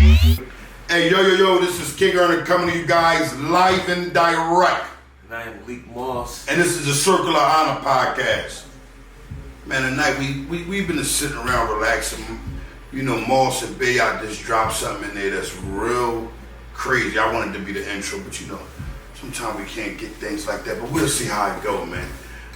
Hey, yo, this is King Earner coming to you guys live and direct. And I am Likmoss. And this is the Circle of Honor podcast. Man, tonight we've been sitting around relaxing. You know, Moss and Bay, I just dropped something in there that's real crazy. I wanted to be the intro, but you know, sometimes we can't get things like that. But we'll see how it go, man.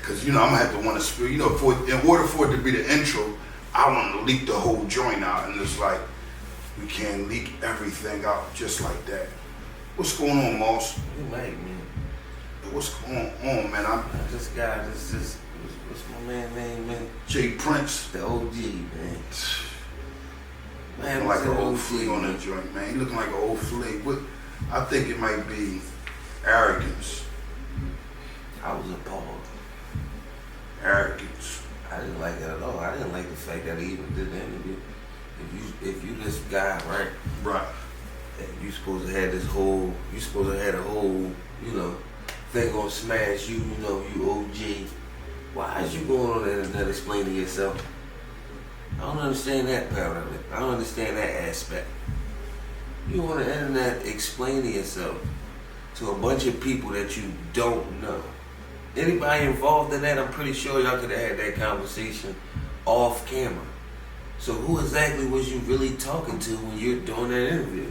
Because, you know, I'm going to have to want to spill. You know, in order for it to be the intro, I want to leak the whole joint out. And it's like, we can't leak everything out just like that. What's going on, Moss? You might, man. What's going on, man? This guy, what's my man name, man? Jay Prince. The OG, man. Man, like an old flea on that joint, man. He looking like an old flea. I think it might be arrogance. I was appalled. Arrogance. I didn't like it at all. I didn't like the fact that he even did the interview. If you this guy, right? Right. And you supposed to have a whole, you know, thing on Smash, you know, you OG. Why is you going on the internet explaining yourself? I don't understand that part of it. I don't understand that aspect. You on the internet explaining yourself to a bunch of people that you don't know. Anybody involved in that, I'm pretty sure y'all could have had that conversation off camera. So who exactly was you really talking to when you're doing that interview?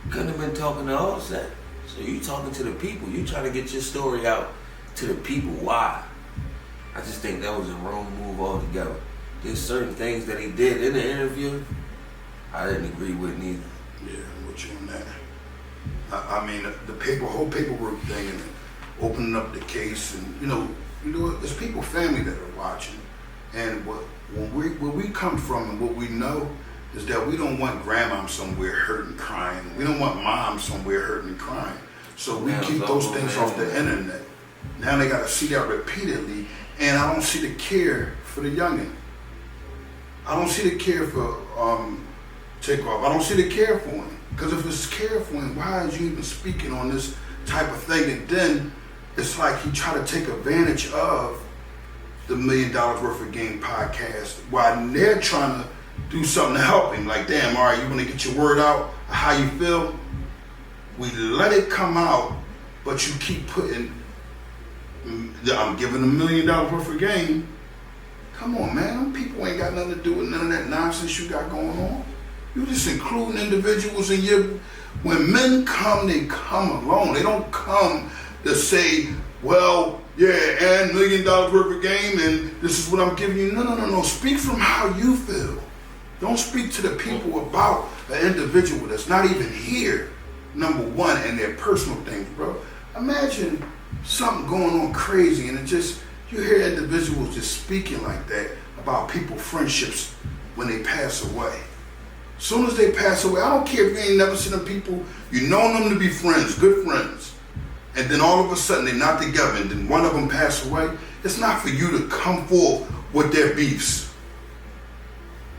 You couldn't have been talking to Offset. So you talking to the people. You trying to get your story out to the people. Why? I just think that was a wrong move altogether. There's certain things that he did in the interview I didn't agree with neither. Yeah, I'm with you on that. I mean, the whole paperwork thing and opening up the case, and you know, there's people, family that are watching, and where we come from and what we know is that we don't want grandma somewhere hurting, crying. We don't want mom somewhere hurting and crying. So we keep those things off the internet. Now they got to see that repeatedly, and I don't see the care for the youngin. I don't see the care for Takeoff. I don't see the care for him. Because if it's care for him, why is you even speaking on this type of thing? And then it's like he tried to take advantage of the $1 Million Worth of Game podcast while they're trying to do something to help him. Like, damn, all right, you want to get your word out, how you feel? We let it come out, but you keep putting, I'm giving $1 million worth of game. Come on, man, them people ain't got nothing to do with none of that nonsense you got going on. You just including individuals in your, when men come, they come alone. They don't come to say, well, yeah, and $1 million worth of game, and this is what I'm giving you. No. Speak from how you feel. Don't speak to the people about an individual that's not even here, number one, and their personal things, bro. Imagine something going on crazy, and you hear individuals just speaking like that about people, friendships, when they pass away. As soon as they pass away, I don't care if you ain't never seen them people, you know them to be friends, good friends. And then all of a sudden they're not together, and then one of them pass away. It's not for you to come forth with their beefs.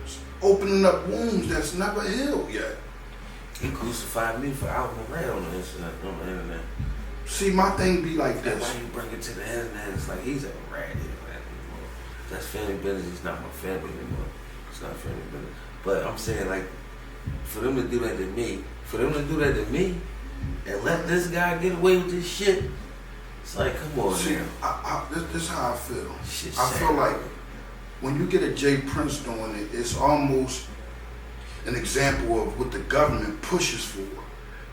It's opening up wounds that's never healed yet. He crucified me for out and around on the internet. See, my thing be like this. Why you bring it to the internet? It's like he's a rat anymore. That's family business. It's not my family anymore. It's not family business. But I'm saying, like, for them to do that to me, and let this guy get away with this shit, it's like, come on, see, man. This is how I feel. Shit's I feel sad. like when you get a Jay Prince doing it, it's almost an example of what the government pushes for.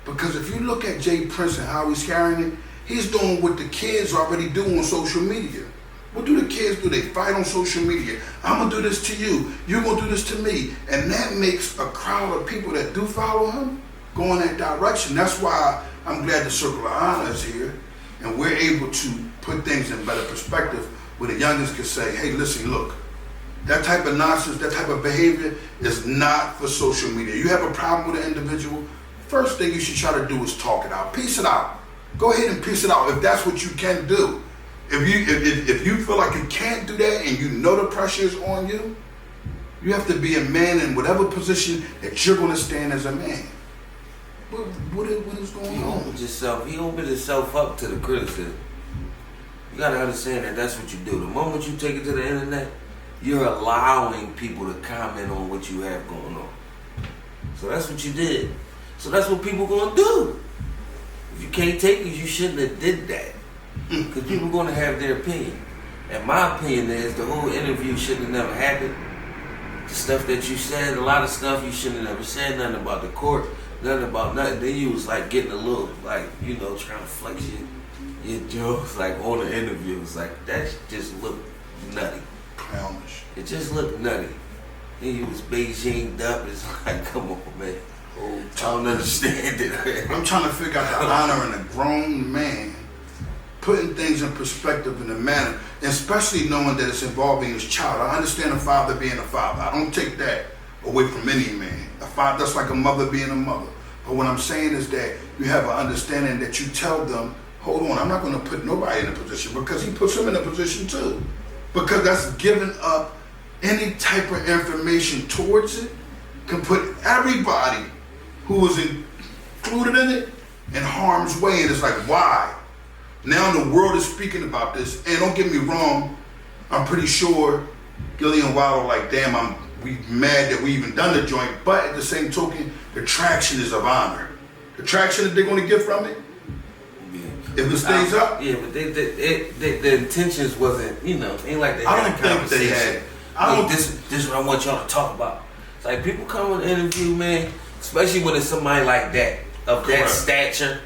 Because if you look at Jay Prince and how he's carrying it, he's doing what the kids already do on social media. What do the kids do? They fight on social media. I'm going to do this to you. You're going to do this to me. And that makes a crowd of people that do follow him go in that direction. That's why I'm glad the Circle of Honor is here. And we're able to put things in better perspective where the youngest can say, hey, listen, look, that type of nonsense, that type of behavior is not for social media. You have a problem with an individual, first thing you should try to do is talk it out. Peace it out. Go ahead and peace it out if that's what you can do. If you feel like you can't do that and you know the pressure is on you, you have to be a man in whatever position that you're going to stand as a man. What is going on? He opened himself up to the criticism. You got to understand that that's what you do. The moment you take it to the internet, you're allowing people to comment on what you have going on. So that's what you did. So that's what people gonna do. If you can't take it, you shouldn't have did that. Because people gonna have their opinion. And my opinion is the whole interview shouldn't have never happened. The stuff that you said, a lot of stuff you shouldn't have never said, nothing about the court, nothing about nothing. Then you was like getting a little, like, you know, trying to flex your jokes, like on the interview. It's like, that just looked nutty. Clownish. It just looked nutty. And you was Beijinged up. It's like, come on, man. I don't understand it. I'm trying to figure out the honor in a grown man putting things in perspective in a manner, and especially knowing that it's involving his child. I understand a father being a father. I don't take that away from any man. A father, that's like a mother being a mother. But what I'm saying is that you have an understanding that you tell them, hold on, I'm not going to put nobody in a position, because he puts him in a position too. Because that's giving up any type of information towards it, can put everybody who was included in it in harm's way. And it's like, why? Now the world is speaking about this, and don't get me wrong, I'm pretty sure Gillian Waddle like, damn, we mad that we even done the joint, but at the same token, the traction is of honor. The traction that they're going to get from it, if it stays up. Yeah, but the intentions wasn't, you know, ain't like they I had don't a think conversation. they had. This is what I want y'all to talk about. It's like people come on the interview, man, especially when it's somebody like that, of that stature,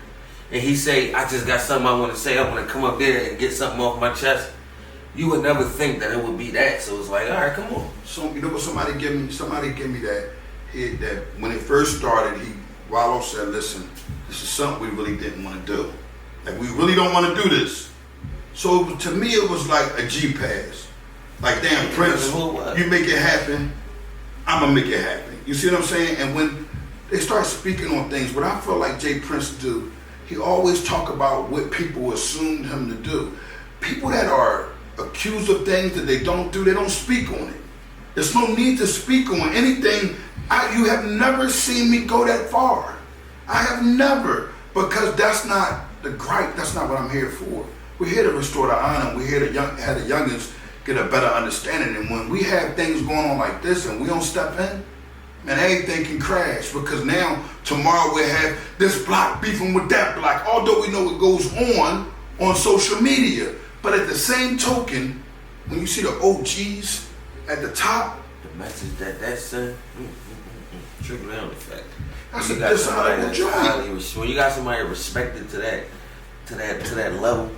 and he say, I just got something I want to say, I want to come up there and get something off my chest. You would never think that it would be that. So it's like, all right, come on. So you know what? Somebody give me that. That when it first started, Wallow said, "Listen, this is something we really didn't want to do. Like, we really don't want to do this." So to me, it was like a G pass. Like, damn, Prince, you make it happen, I'm gonna make it happen. You see what I'm saying? And when they start speaking on things, what I feel like Jay Prince do, he always talk about what people assumed him to do. People that are accused of things that they don't do, they don't speak on it. There's no need to speak on anything. You have never seen me go that far. I have never, because that's not the gripe. That's not what I'm here for. We're here to restore the honor. We're here to have the youngins get a better understanding. And when we have things going on like this and we don't step in, man, everything can crash, because now tomorrow we'll have this block beefing with that block, although we know it goes on social media. But at the same token, when you see the OGs at the top, the message that sent, trickle down effect. That's a dishonorable joint. When you got somebody respected to that level,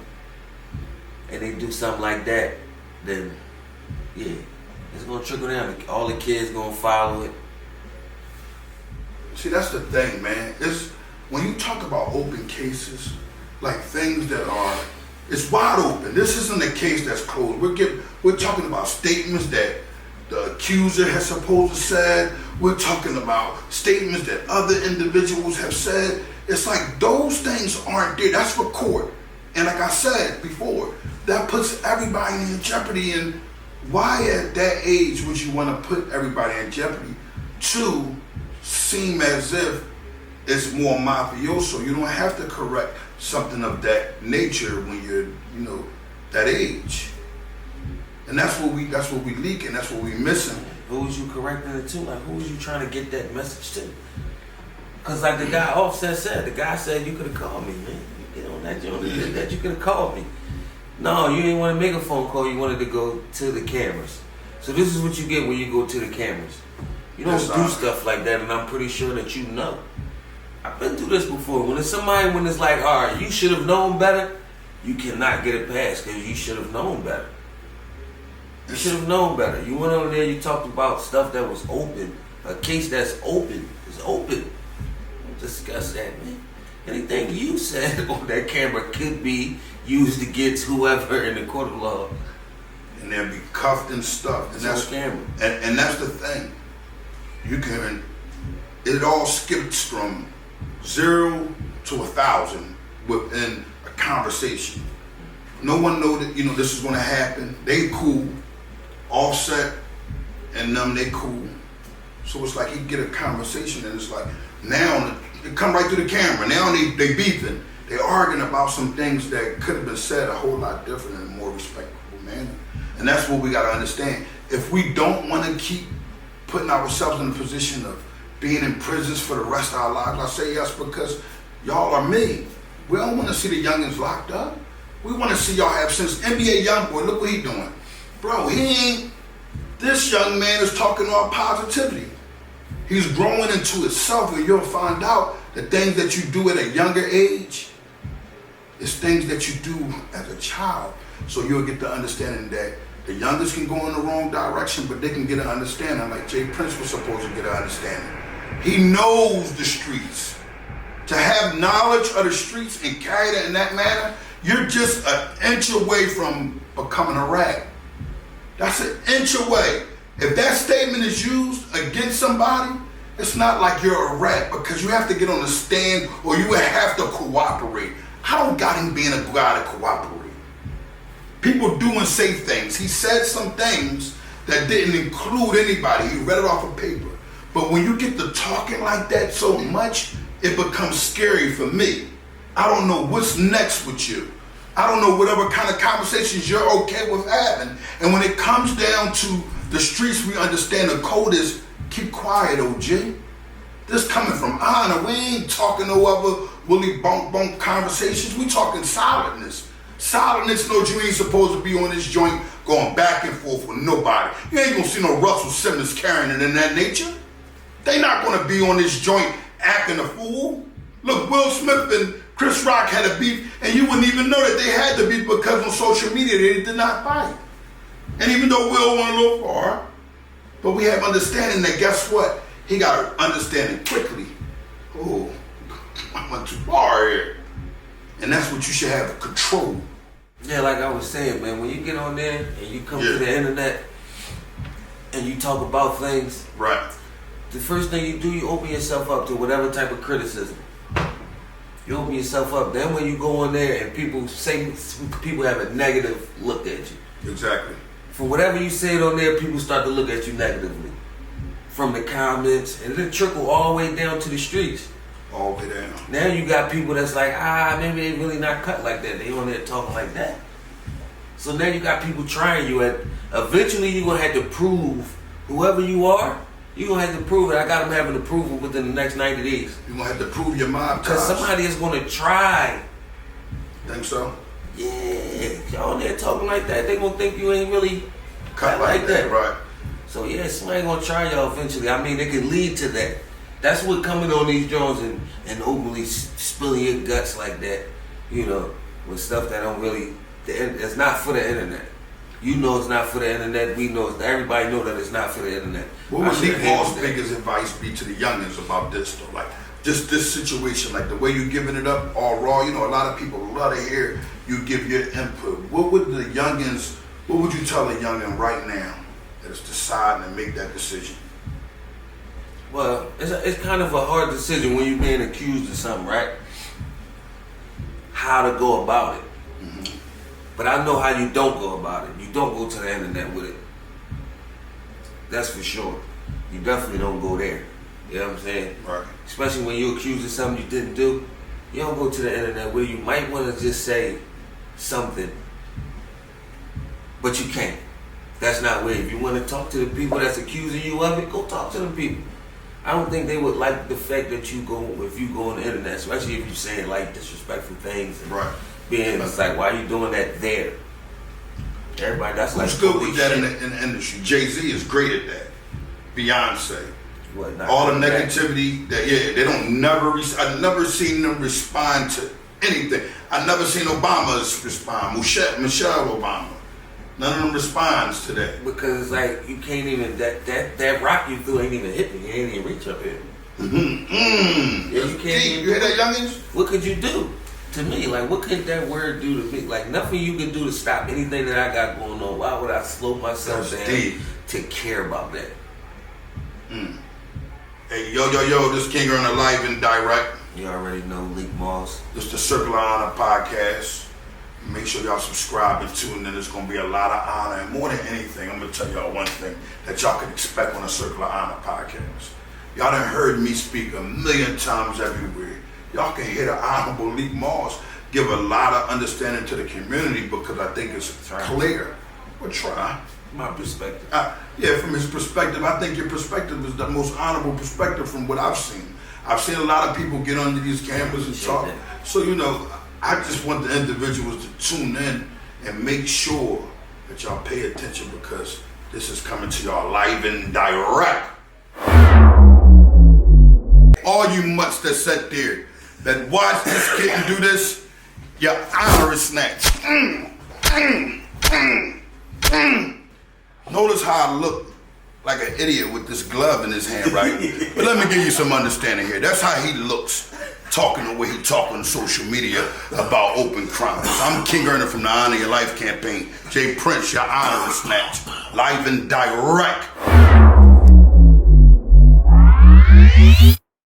and they do something like that, then yeah, it's gonna trickle down. All the kids gonna follow it. See, that's the thing, man. It's when you talk about open cases, like things that are, it's wide open. This isn't a case that's closed. We're talking about statements that the accuser has supposed to said. We're talking about statements that other individuals have said. It's like those things aren't there. That's for court. And like I said before, that puts everybody in jeopardy. And why at that age would you want to put everybody in jeopardy to seem as if it's more mafioso? You don't have to correct something of that nature when you're, that age. And that's what we leak, and that's what we missing. Who was you correcting it to? Like, who was you trying to get that message to? Because like the guy Offset said, the guy said, you could have called me, man. You get on that, you only did that, you could have called me. No, you didn't want to make a phone call, you wanted to go to the cameras. So this is what you get when you go to the cameras. You don't do stuff like that, and I'm pretty sure that you know. I've been through this before. When it's like, all right, you should have known better, you cannot get it past because you should have known better. You should have known better. You went over there, you talked about stuff that was open. A case that's open is open. Don't discuss that, man. Anything you said on that camera could be used against whoever in the court of law. And they'll be cuffed and stuff. And that's camera. And that's the thing. It all skips from 0 to 1,000 within a conversation. No one know that, this is going to happen. They cool. Offset and them, they cool. So it's like you get a conversation, and it's like, now they come right through the camera. Now they beefing. They arguing about some things that could have been said a whole lot different in a more respectful manner. And that's what we got to understand. If we don't want to keep putting ourselves in a position of being in prisons for the rest of our lives? I say yes because y'all are me. We don't want to see the youngins locked up. We want to see y'all have sense. NBA YoungBoy, look what he doing. Bro, this young man is talking about positivity. He's growing into himself, and you'll find out the things that you do at a younger age is things that you do as a child. So you'll get the understanding that the youngest can go in the wrong direction, but they can get an understanding like Jay Prince was supposed to get an understanding. He knows the streets. To have knowledge of the streets and carry it in that manner, you're just an inch away from becoming a rat. That's an inch away. If that statement is used against somebody, it's not like you're a rat because you have to get on the stand or you have to cooperate. I don't got him being a guy to cooperate. People do and say things. He said some things that didn't include anybody. He read it off of paper. But when you get to talking like that so much, it becomes scary for me. I don't know what's next with you. I don't know whatever kind of conversations you're okay with having. And when it comes down to the streets, we understand the code is keep quiet, OG. This coming from honor. We ain't talking no other willy bonk bonk conversations. We talking solidness. Solidness knows you ain't supposed to be on this joint going back and forth with nobody. You ain't gonna see no Russell Simmons carrying it in that nature. They not gonna be on this joint acting a fool. Look, Will Smith and Chris Rock had a beef, and you wouldn't even know that they had the beef because on social media they did not fight. And even though Will went a little far, but we have understanding that guess what? He got to understand it quickly. Oh, I went too far here. And that's what you should have control. Yeah, like I was saying, man, when you get on there and you come to the internet and you talk about things, right? The first thing you do, you open yourself up to whatever type of criticism. You open yourself up. Then when you go on there and people have a negative look at you. Exactly. For whatever you said on there, people start to look at you negatively. From the comments, and then trickle all the way down to the streets. All the way down. Now you got people that's like, maybe they really not cut like that. They on there talking like that. So now you got people trying you, and eventually you're gonna have to prove whoever you are. You're gonna have to prove it. I got them having to prove it within the next 90 days. You're gonna have to prove your mob ties. Because somebody is gonna try. Think so? Yeah, y'all on there talking like that, they gonna think you ain't really cut like that. Right. So yeah, somebody gonna try y'all eventually. I mean, it can lead to that. That's what coming on these drones and openly spilling your guts like that, you know, with stuff that don't really, it's not for the internet. You know it's not for the internet. We know, everybody know that it's not for the internet. What would Likmoss' biggest advice be to the youngins about this though? Like, just this situation, like the way you giving it up all raw, you know, a lot of people love to hear you give your input. What would you tell a youngin right now that is deciding to make that decision? Well, it's kind of a hard decision when you're being accused of something, right? How to go about it. Mm-hmm. But I know how you don't go about it. You don't go to the internet with it. That's for sure. You definitely don't go there. You know what I'm saying? Right. Especially when you're accused of something you didn't do. You don't go to the internet where you might want to just say something, but you can't. That's not where. If you want to talk to the people that's accusing you of it, go talk to them people. I don't think they would like the fact that you go, if you go on the internet, especially if you're saying like disrespectful things. And right. It's like, why are you doing that there? Everybody, that's like. Who's good with that in the industry? Jay-Z is great at that. Beyonce. What, all the negativity they don't I've never seen them respond to anything. I've never seen Obama respond. Michelle Obama. None of them responds to that. Because it's like you can't even that rock you threw ain't even hit me. You ain't even reach up here. Mm-hmm. Yeah, you can't even. You hear that, youngins? What could you do to me? Like, what could that word do to me? Like, nothing you can do to stop anything that I got going on. Why would I slow myself down to care about that? Mm. Hey, yo, this King Earner live and direct. You already know Likmoss. This the Circle of Honor podcast. Make sure y'all subscribe and tune in. There's going to be a lot of honor. And more than anything, I'm going to tell y'all one thing that y'all can expect on the Circle of Honor podcast. Y'all done heard me speak a million times everywhere. Y'all can hear the Honorable Likmoss give a lot of understanding to the community because I think it's clear. We'll try. My perspective. Yeah, from his perspective, I think your perspective is the most honorable perspective from what I've seen. I've seen a lot of people get under these cameras and talk. So, you know, I just want the individuals to tune in and make sure that y'all pay attention because this is coming to y'all live and direct. All you mutts that sat there that watch this kid do this, your honor is snatched. Notice how I look like an idiot with this glove in his hand, right? But let me give you some understanding here. That's how he looks, talking the way he talk on social media about open crimes. I'm King Earner from the Honor Your Life campaign. Jay Prince, your honor is snatched. Live and direct.